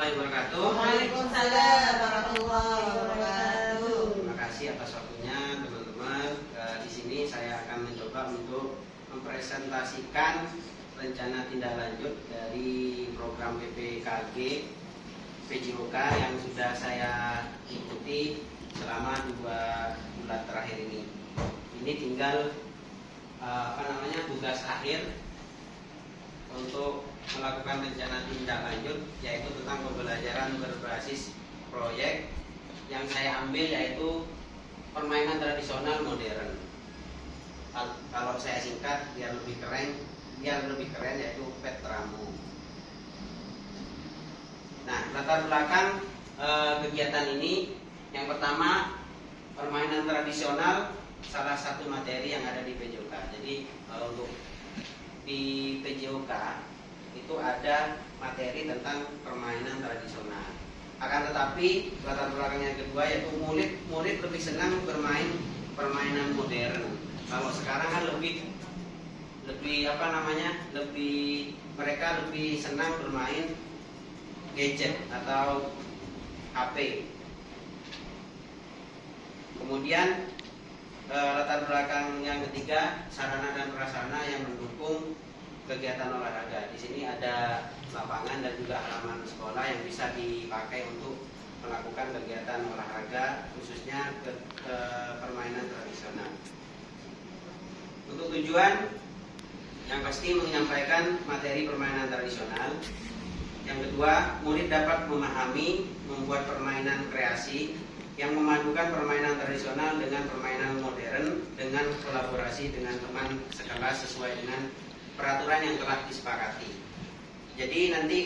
warahmatullahi wabarakatuh. Waalaikumsalam warahmatullahi wabarakatuh. Terima kasih atas waktunya teman-teman. Di sini saya akan mencoba untuk mempresentasikan rencana tindak lanjut dari program PPKG PJOK yang sudah saya ikuti selama 2 bulan terakhir ini. Ini tinggal tugas akhir untuk melakukan rencana tindak lanjut, yaitu tentang pembelajaran berbasis proyek yang saya ambil yaitu permainan tradisional modern. Kalau saya singkat biar lebih keren yaitu Petramu. Nah, latar belakang kegiatan ini yang pertama, permainan tradisional salah satu materi yang ada di PJOK. Jadi untuk di PJOK itu ada materi tentang permainan tradisional. Akan tetapi latar belakang yang kedua yaitu murid lebih senang bermain permainan modern. Kalau sekarang kan mereka lebih senang bermain gadget atau HP. Kemudian latar belakang yang ketiga, sarana dan prasarana yang mendukung kegiatan olahraga. Di sini ada lapangan dan juga halaman sekolah yang bisa dipakai untuk melakukan kegiatan olahraga, khususnya ke permainan tradisional. Untuk tujuan yang pasti menyampaikan materi permainan tradisional. Yang kedua, murid dapat memahami membuat permainan kreasi yang memadukan permainan tradisional dengan permainan modern dengan kolaborasi dengan teman sekelas sesuai dengan peraturan yang telah disepakati. Jadi nanti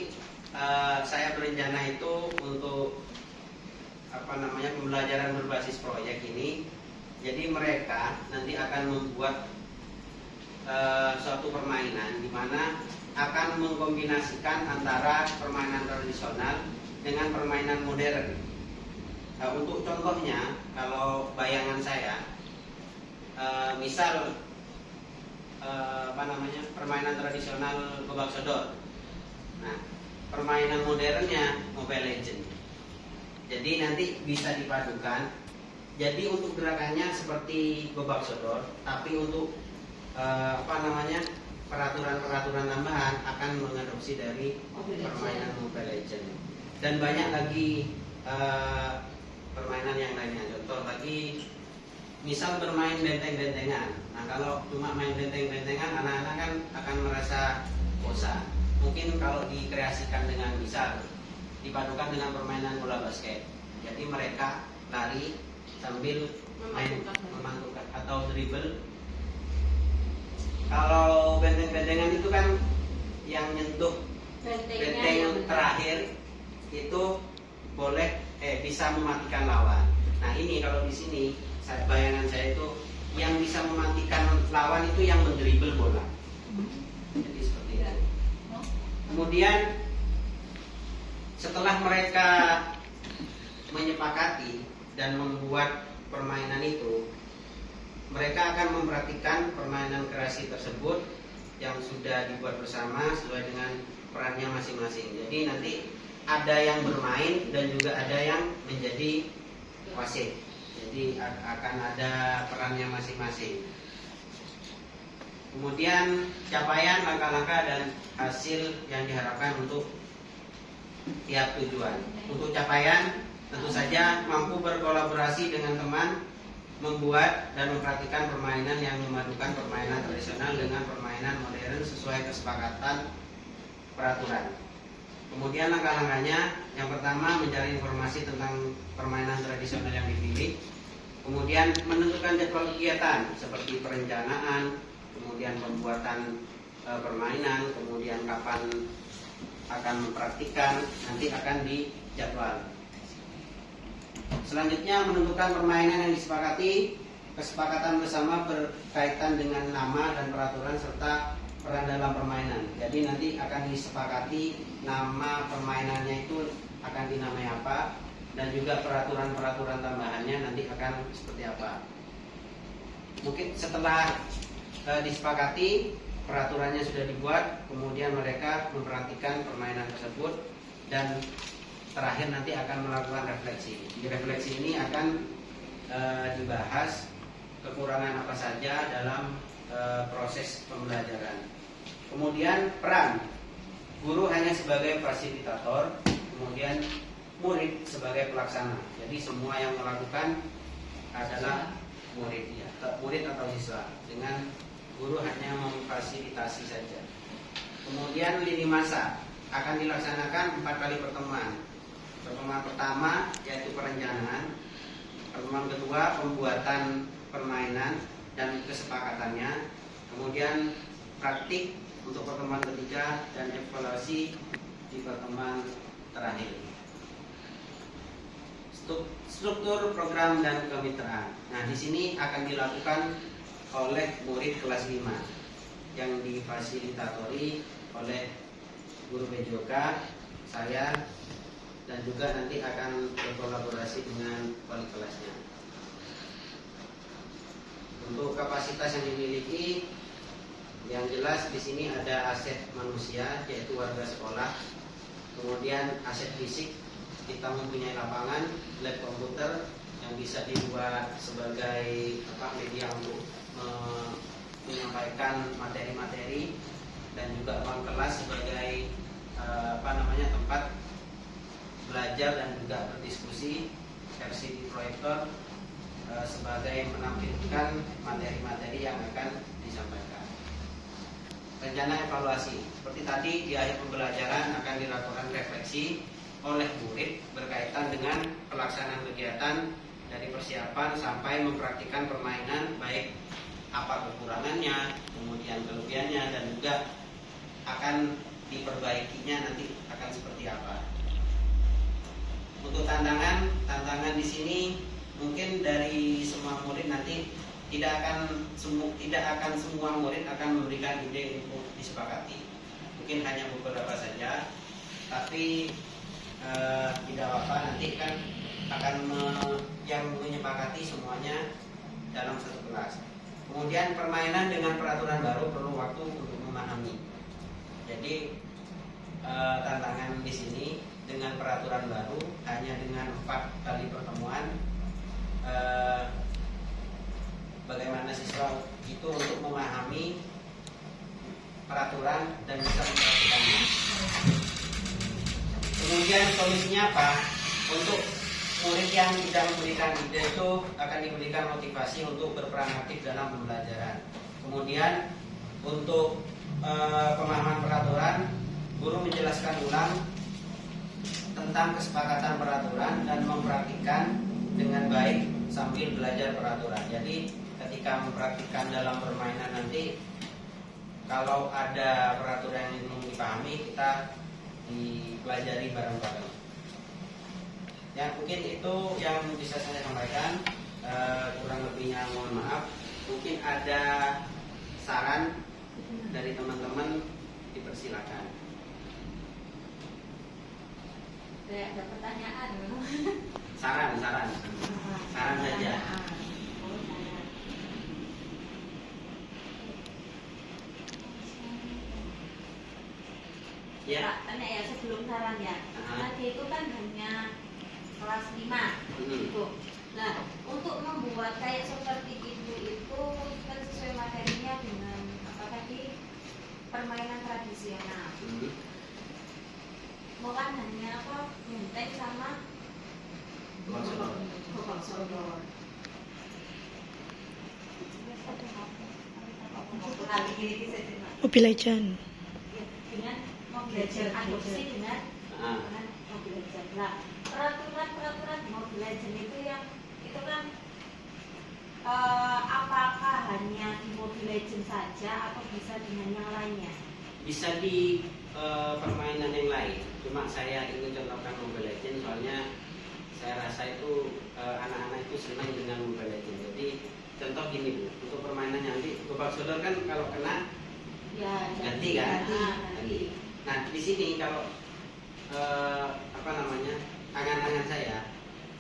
saya berencana itu untuk pembelajaran berbasis proyek ini. Jadi mereka nanti akan membuat suatu permainan di mana akan mengkombinasikan antara permainan tradisional dengan permainan modern. Untuk contohnya, kalau bayangan saya, misal permainan tradisional gobak sodor. Nah, permainan modernnya Mobile Legends. Jadi nanti bisa dipadukan. Jadi untuk gerakannya seperti gobak sodor, tapi untuk peraturan-peraturan tambahan akan mengadopsi dari permainan Mobile Legends. Dan banyak lagi permainan yang lainnya. Contoh lagi, misal bermain benteng-bentengan. Nah, kalau cuma main benteng-bentengan, anak-anak kan akan merasa bosan. Mungkin kalau dikreasikan dengan misal dipadukan dengan permainan bola basket. Jadi mereka lari sambil main memantulkan atau dribble. Kalau benteng-bentengan itu kan yang nyentuh benteng terakhir itu bisa mematikan lawan. Nah, ini kalau di sini bayangan saya itu yang bisa mematikan lawan itu yang mendribble bola. Jadi seperti itu. Kemudian setelah mereka menyepakati dan membuat permainan itu, mereka akan mempraktikkan permainan kreasi tersebut yang sudah dibuat bersama sesuai dengan perannya masing-masing. Jadi nanti ada yang bermain dan juga ada yang menjadi wasit. Jadi akan ada perannya masing-masing. Kemudian capaian, langkah-langkah dan hasil yang diharapkan untuk tiap tujuan. Untuk capaian, tentu saja mampu berkolaborasi dengan teman, membuat dan mempraktikkan permainan yang memadukan permainan tradisional dengan permainan modern sesuai kesepakatan peraturan. Kemudian langkah-langkahnya, yang pertama mencari informasi tentang permainan tradisional yang dipilih. Kemudian menentukan jadwal kegiatan seperti perencanaan, kemudian pembuatan permainan, kemudian kapan akan mempraktikkan, nanti akan dijadwal. Selanjutnya menentukan permainan yang disepakati, kesepakatan bersama berkaitan dengan nama dan peraturan serta peran dalam permainan. Jadi nanti akan disepakati nama permainannya itu akan dinamai apa, dan juga peraturan-peraturan tambahannya nanti akan seperti apa. Mungkin setelah disepakati, peraturannya sudah dibuat, kemudian mereka mempraktikkan permainan tersebut dan terakhir nanti akan melakukan refleksi. Di refleksi ini akan dibahas kekurangan apa saja dalam proses pembelajaran. Kemudian peran guru hanya sebagai fasilitator, kemudian murid sebagai pelaksana. Jadi semua yang melakukan adalah murid, ya, murid atau siswa, dengan guru hanya memfasilitasi saja. Kemudian lini masa akan dilaksanakan 4 kali pertemuan. Pertemuan pertama yaitu perencanaan, pertemuan kedua pembuatan permainan dan kesepakatannya, kemudian praktik untuk pertemuan ketiga, dan evaluasi di pertemuan terakhir. Struktur program dan kemitraan. Nah, di sini akan dilakukan oleh murid kelas 5 yang difasilitatori oleh guru PJOK, saya, dan juga nanti akan berkolaborasi dengan wali kelasnya. Untuk kapasitas yang dimiliki, yang jelas di sini ada aset manusia yaitu warga sekolah, kemudian aset fisik, kita mempunyai lapangan, lab komputer yang bisa dibuat sebagai media untuk menyampaikan materi-materi, dan juga ruang kelas sebagai tempat belajar dan juga berdiskusi, LCD proyektor sebagai menampilkan materi-materi yang akan disampaikan. Rencana evaluasi, seperti tadi di akhir pembelajaran akan dilakukan refleksi oleh murid berkaitan dengan pelaksanaan kegiatan dari persiapan sampai mempraktikkan permainan, baik apa kekurangannya, kemudian kelebihannya, dan juga akan diperbaikinya nanti akan seperti apa. Untuk tantangan di sini mungkin dari semua murid nanti tidak akan semua murid akan memberikan ide untuk disepakati. Mungkin hanya beberapa saja, tapi tidak apa-apa, nanti kan akan yang menyepakati semuanya dalam satu kelas. Kemudian permainan dengan peraturan baru perlu waktu untuk memahami. Jadi tantangan di sini dengan peraturan baru hanya dengan 4 kali pertemuan, bagaimana siswa itu untuk memahami peraturan dan bisa mempraktikannya. Kemudian solusinya apa? Untuk murid yang tidak memberikan ide itu akan diberikan motivasi untuk berperan aktif dalam pembelajaran. Kemudian untuk pemahaman peraturan, guru menjelaskan ulang tentang kesepakatan peraturan dan mempraktikkan dengan baik sambil belajar peraturan. Jadi ketika mempraktikkan dalam permainan nanti, kalau ada peraturan yang ingin dipahami, kita dipelajari bareng-bareng. Ya, mungkin itu yang bisa saya sampaikan. Kurang lebihnya mohon maaf. Mungkin ada saran dari teman-teman, dipersilakan. Ada pertanyaan. Saran saja. Ya. Tanya ya sebelum saran ya. Tadi itu kan hanya kelas 5 gitu. Nah, untuk membuat kayak seperti itu kan sesuai materinya dengan apa tadi, permainan tradisional. Bukan hanya benteng sama gobang sodor. Mobile Legends. Dengan Mobile Legends, adopsi dengan Mobile Legends. Nah, peraturan Mobile Legends itu kan apakah hanya di Mobile Legends saja atau bisa dengan yang lainnya? Bisa di permainan yang lain. Cuma saya ingin contohkan Mobile Legends soalnya saya rasa itu anak-anak itu senang dengan Mobile Legends. Jadi contoh gini Bu, untuk permainan nanti gobak sodor kan kalau kena Ya, ganti kan? ganti. Nah di sini kalau angan-angan saya,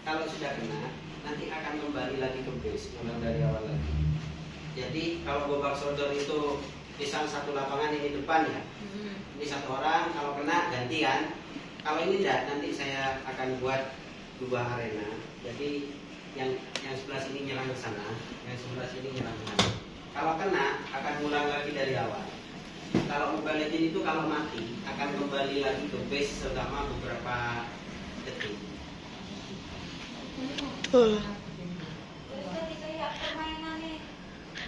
kalau sudah kena nanti akan kembali lagi ke base, mulai dari awal lagi. Jadi kalau gobak sodor itu misal satu lapangan ini depan ya, ini satu orang, kalau kena ganti kan, Kalau ini enggak, nanti saya akan buat 2 arena. Jadi yang sebelah sini nyerang ke sana, yang sebelah sini nyerang ke sana. Kalau kena akan ulang lagi dari awal. Kalau Mobile Legends itu kalau mati akan kembali lagi ke base selama beberapa detik. Betul. Terus ketika ya permainannya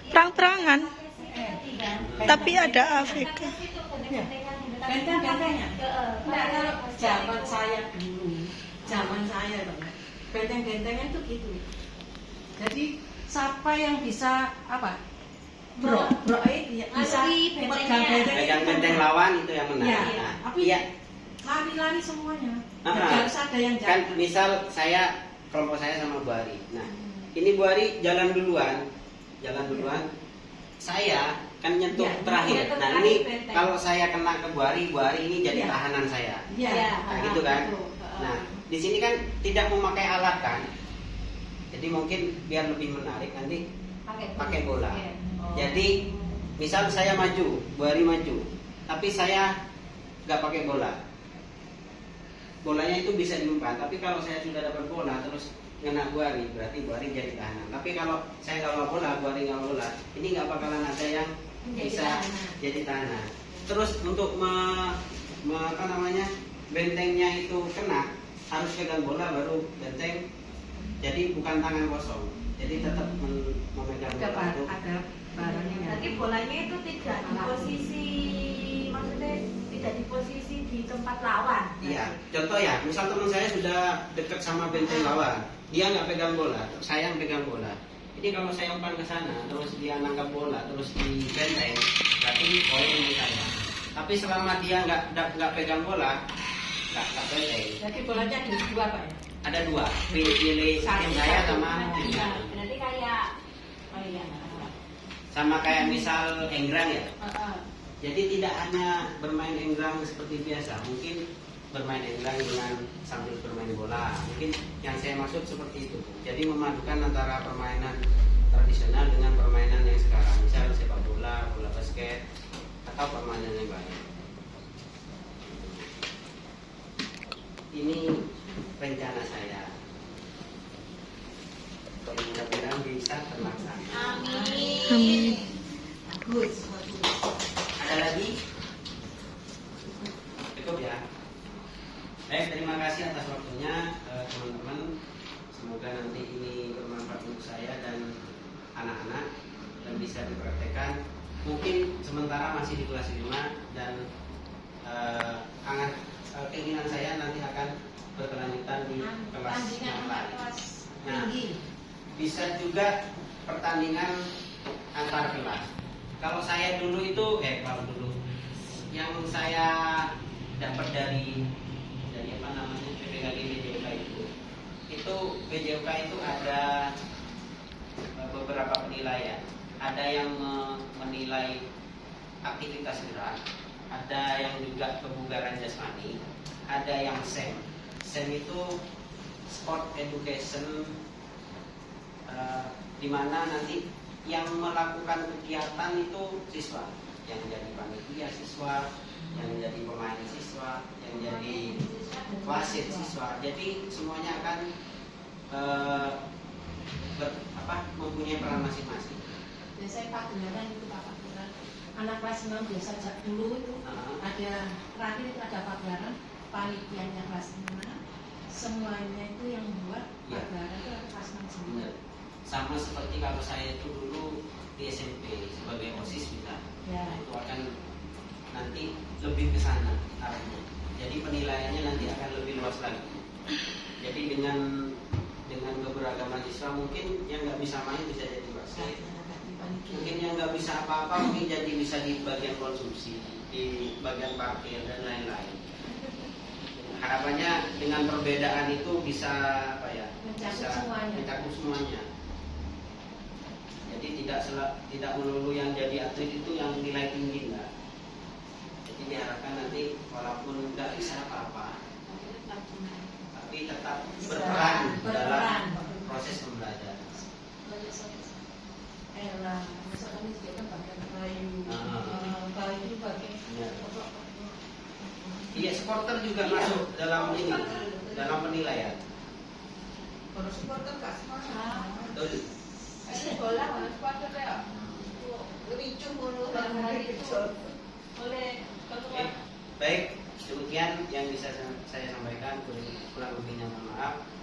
Perang-perangan. Tapi ada AFK. Benteng-bentengnya. Enggak, kalau zaman saya dulu, zaman saya Pak, benteng-bentengnya itu gitu. Jadi siapa yang bisa apa? Bro itu ya bisa pegang benteng. Pegang benteng lawan itu yang menang. Iya, Nah, tapi iya. lari-lari semuanya. Ah, Nggak harus ada yang kan jaga. misal saya kelompok saya sama Bu Ari. Nah, ini Bu Ari jalan duluan. Saya kan nyentuh Ya, terakhir. nyentuh Nah, terakhir ini benteng. kalau saya kena ke Bu Ari ini jadi Ya. tahanan saya. Iya. Nah, gitu kan. betul. Nah, di sini kan tidak memakai alat kan. Jadi mungkin biar lebih menarik nanti pakai bola. Oh. Jadi misal saya maju, Bu Ari maju, tapi saya nggak pakai bola. Bolanya itu bisa diumpan, tapi kalau saya sudah dapat bola terus kena Bu Ari, berarti Bu Ari jadi tahanan. Tapi kalau saya nggak bawa bola, Bu Ari nggak bawa bola, ini nggak bakalan ada yang Menjadi bisa tahanan. jadi tahanan. Terus untuk bentengnya itu kena, harus pegang bola baru benteng. Jadi bukan tangan kosong. Jadi tetap memegang bola itu. Ada barangnya. Tapi bolanya itu tidak di posisi, maksudnya tidak di posisi di tempat lawan. Iya, contoh ya, misal teman saya sudah dekat sama benteng lawan, dia nggak pegang bola, saya yang pegang bola. Jadi kalau saya umpan ke sana, terus dia nangkap bola, terus di benteng, berarti poin ini saya. Tapi selama dia nggak pegang bola, nggak benteng. Jadi bolanya ada dua Pak ya? Ada 2, pilih tim saya sama tim Iya, saya. berarti kayak oh iya. Sama kayak misal enggrang ya. Heeh. Jadi tidak hanya bermain enggrang seperti biasa, mungkin bermain enggrang dengan sambil bermain bola. Mungkin yang saya maksud seperti itu. Jadi memadukan antara permainan tradisional dengan permainan yang sekarang, misal sepak bola, bola basket, atau permainan yang lain. Ini rencana saya. Mudah-mudahan bisa terlaksana. Amin. Bagus. Ada lagi? Cukup ya. Baik, terima kasih atas waktunya teman-teman. Semoga nanti ini bermanfaat untuk saya dan anak-anak dan bisa dipraktekkan. Mungkin sementara masih di kelas 5 dan keinginan saya nanti akan berkelanjutan di kelas yang lain. Nah, bisa juga pertandingan antar kelas. Kalau saya dulu itu, yang saya dapat dari apa namanya PPKG BJOK itu BJOK itu ada beberapa penilaian. Ada yang menilai aktivitas gerak, ada yang juga kebugaran jasmani, ada yang SEM. SEM itu Sport Education, di mana nanti yang melakukan kegiatan itu siswa, yang jadi panitia siswa, yang jadi pemain siswa, yang jadi wasit siswa. Jadi semuanya akan mempunyai peran masing-masing. Biasanya pagelaran itu Pak pagelaran. Anak kelas 6 biasa dulu itu ada terakhir itu ada pagelaran, panitianya kelas 5. Semuanya itu yang buat pagelaran itu anak kelas 6 semua. Benar. Sama seperti kalau saya itu dulu di SMP sebagai OSIS bisa. Ya. Nah, itu akan nanti lebih ke sana arahnya. Jadi penilaiannya nanti akan lebih luas lagi. Jadi dengan keberagaman siswa mungkin yang nggak bisa main bisa jadi wasit. Mungkin yang nggak bisa apa-apa mungkin jadi bisa di bagian konsumsi, di bagian parkir dan lain-lain. Harapannya dengan perbedaan itu bisa mencakup semuanya. Jadi tidak melulu yang jadi atlet itu yang nilai tinggi enggak. Jadi diharapkan nanti walaupun nggak bisa apa-apa, tapi tetap berperan dalam proses pembelajaran. Misalkan di bagian kayu, kayu bagian Iya, supporter juga masuk dalam ini, dalam penilaian. Kalau supporter gak semangat. Betul. Ini bola kalau supporter ya. Ricu mulu hari itu. Oleh Oke. Baik, demikian yang bisa saya sampaikan. Kurang lebihnya mohon maaf.